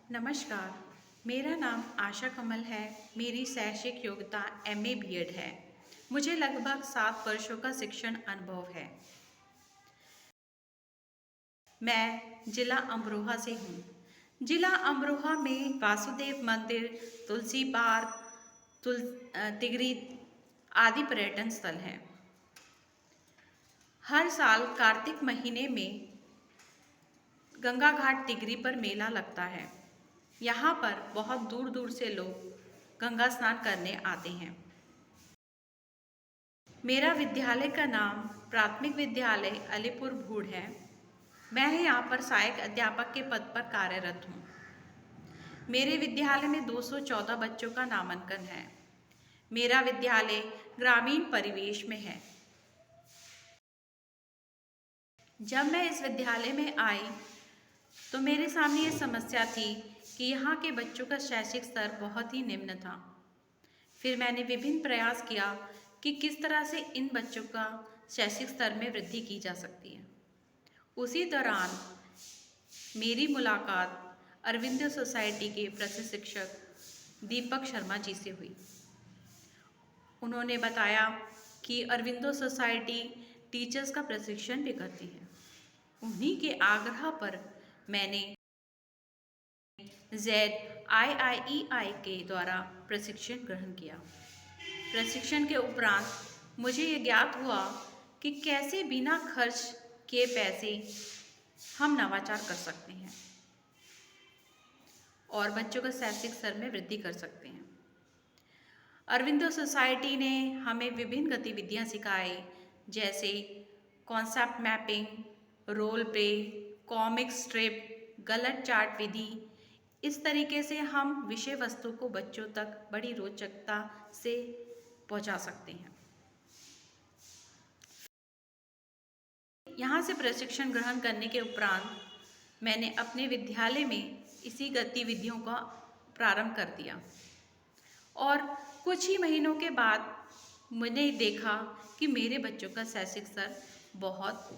नमस्कार, मेरा नाम आशा कमल है। मेरी शैक्षिक योग्यता एमए बीएड है। मुझे लगभग 7 वर्षों का शिक्षण अनुभव है। मैं जिला अमरोहा से हूँ। जिला अमरोहा में वासुदेव मंदिर, तुलसी पार्क, तिगरी आदि पर्यटन स्थल हैं। हर साल कार्तिक महीने में गंगा घाट तिगरी पर मेला लगता है। यहाँ पर बहुत दूर दूर से लोग गंगा स्नान करने आते हैं। मेरा विद्यालय का नाम प्राथमिक विद्यालय अलीपुर भूड़ है। मैं यहाँ पर सहायक अध्यापक के पद पर कार्यरत हूँ। मेरे विद्यालय में 214 बच्चों का नामांकन है। मेरा विद्यालय ग्रामीण परिवेश में है। जब मैं इस विद्यालय में आई तो मेरे सामने ये समस्या थी कि यहाँ के बच्चों का शैक्षिक स्तर बहुत ही निम्न था। फिर मैंने विभिन्न प्रयास किया कि किस तरह से इन बच्चों का शैक्षिक स्तर में वृद्धि की जा सकती है। उसी दौरान मेरी मुलाकात अरविंदो सोसाइटी के प्रसिद्ध शिक्षक दीपक शर्मा जी से हुई। उन्होंने बताया कि अरविंदो सोसाइटी टीचर्स का प्रशिक्षण भी करती है। उन्हीं के आग्रह पर मैंने ZIIEI के द्वारा प्रशिक्षण ग्रहण किया। प्रशिक्षण के उपरांत मुझे ये ज्ञात हुआ कि कैसे बिना खर्च किए पैसे हम नवाचार कर सकते हैं और बच्चों का शैक्षिक स्तर में वृद्धि कर सकते हैं। अरविंदो सोसाइटी ने हमें विभिन्न गतिविधियां सिखाई, जैसे concept mapping, role play, comic strip, गलत चार्ट विधि। इस तरीके से हम विषय वस्तु को बच्चों तक बड़ी रोचकता से पहुंचा सकते हैं। यहाँ से प्रशिक्षण ग्रहण करने के उपरांत मैंने अपने विद्यालय में इसी गतिविधियों का प्रारंभ कर दिया और कुछ ही महीनों के बाद मैंने देखा कि मेरे बच्चों का शैक्षिक स्तर बहुत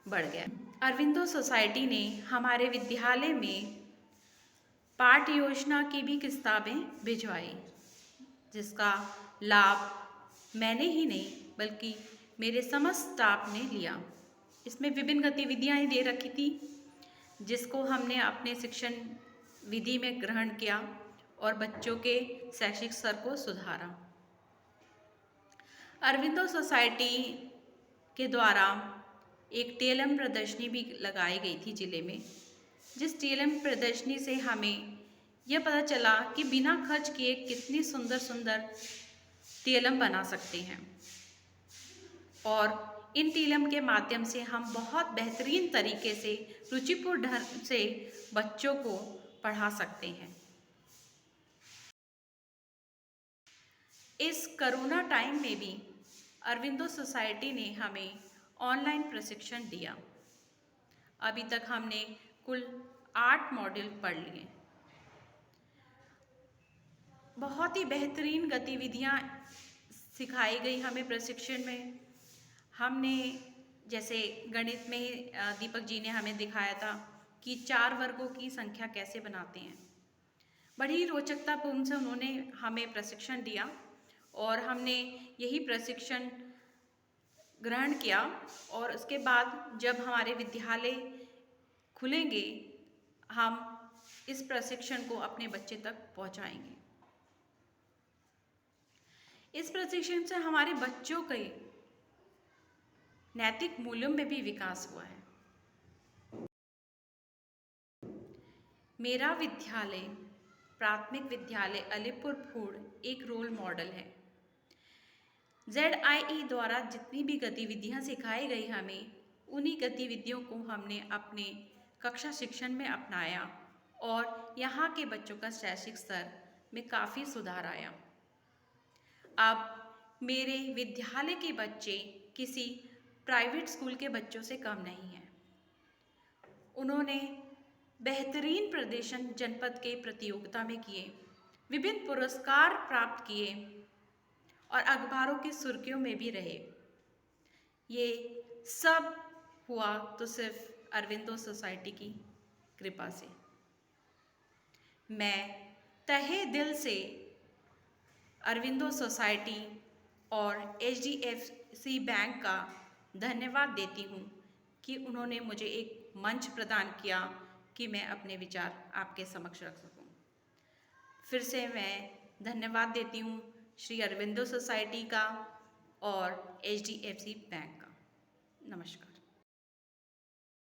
बढ़ गया। अरविंदो सोसाइटी ने हमारे विद्यालय में पाठ्य योजना की भी किताबें भिजवाई, जिसका लाभ मैंने ही नहीं बल्कि मेरे समस्त स्टाफ ने लिया। इसमें विभिन्न गतिविधियां ही दे रखी थी, जिसको हमने अपने शिक्षण विधि में ग्रहण किया और बच्चों के शैक्षिक स्तर को सुधारा। अरविंदो सोसाइटी के द्वारा एक TLM प्रदर्शनी भी लगाई गई थी जिले में, जिस TLM प्रदर्शनी से हमें यह पता चला कि बिना खर्च किए कितनी सुंदर सुंदर TLM बना सकते हैं और इन TLM के माध्यम से हम बहुत बेहतरीन तरीके से रुचिपूर्ण ढंग से बच्चों को पढ़ा सकते हैं। इस कोरोना टाइम में भी अरविंदो सोसाइटी ने हमें ऑनलाइन प्रशिक्षण दिया। अभी तक हमने कुल 8 मॉड्यूल पढ़ लिए। बहुत ही बेहतरीन गतिविधियां सिखाई गई हमें प्रशिक्षण में। हमने जैसे गणित में दीपक जी ने हमें दिखाया था कि 4 वर्गों की संख्या कैसे बनाते हैं। बड़ी रोचकतापूर्ण से उन्होंने हमें प्रशिक्षण दिया और हमने यही प्रशिक्षण ग्रहण किया और उसके बाद जब हमारे विद्यालय खुलेंगे हम इस प्रशिक्षण को अपने बच्चे तक पहुंचाएंगे। इस प्रशिक्षण से हमारे बच्चों के नैतिक मूल्यों में भी विकास हुआ है। मेरा विद्यालय प्राथमिक विद्यालय अलीपुर भूड़ एक रोल मॉडल है। ZIE द्वारा जितनी भी गतिविधियां सिखाई गई हमें, उन्हीं गतिविधियों को हमने अपने कक्षा शिक्षण में अपनाया और यहाँ के बच्चों का शैक्षिक स्तर में काफ़ी सुधार आया। अब मेरे विद्यालय के बच्चे किसी प्राइवेट स्कूल के बच्चों से कम नहीं हैं। उन्होंने बेहतरीन प्रदर्शन जनपद के प्रतियोगिता में किए, विभिन्न पुरस्कार प्राप्त किए और अखबारों की सुर्खियों में भी रहे। ये सब हुआ तो सिर्फ अरविंदो सोसाइटी की कृपा से। मैं तहे दिल से अरविंदो सोसाइटी और HDFC बैंक का धन्यवाद देती हूँ कि उन्होंने मुझे एक मंच प्रदान किया कि मैं अपने विचार आपके समक्ष रख सकूँ। फिर से मैं धन्यवाद देती हूँ श्री अरविंदो सोसाइटी का और HDFC बैंक का। नमस्कार।